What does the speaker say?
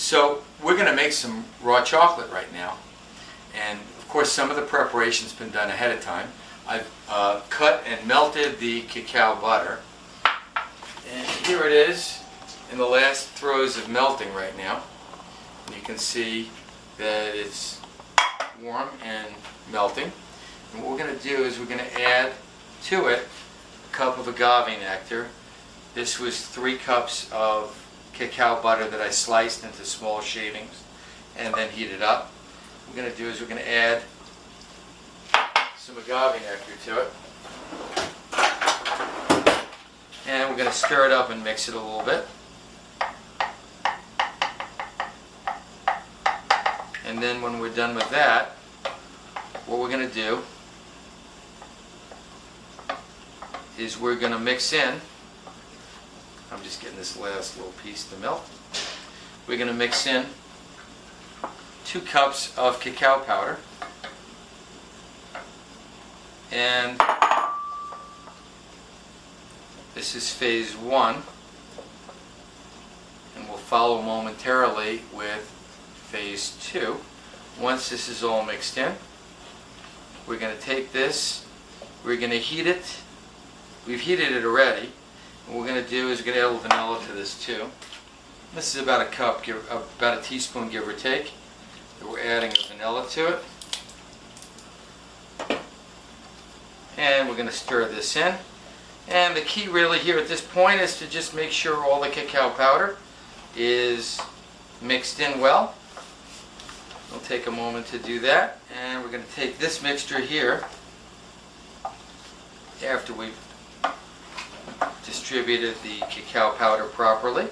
So we're going to make some raw chocolate right now, and of course some of the preparation's been done ahead of time. I've cut and melted the cacao butter, and here it is in the last throes of melting right now. And you can see that it's warm and melting. And what we're going to do is we're going to add to it a cup of agave nectar. This was 3 cups of cacao butter that I sliced into small shavings and then heated up. What we're going to do is we're going to add some agave nectar to it. And we're going to stir it up and mix it a little bit. And then when we're done with that, what we're going to do is we're going to mix in, I'm just getting this last little piece to melt, we're going to mix in 2 cups of cacao powder, and this is phase 1, and we'll follow momentarily with phase 2. Once this is all mixed in, we're going to take this, we're going to heat it. We've heated it already. What we're going to do is we're going to add a little vanilla to this too. This is about a cup, about a teaspoon give or take. We're adding the vanilla to it. And we're going to stir this in. And the key really here at this point is to just make sure all the cacao powder is mixed in well. We'll take a moment to do that. And we're going to take this mixture here, after we've distributed the cacao powder properly,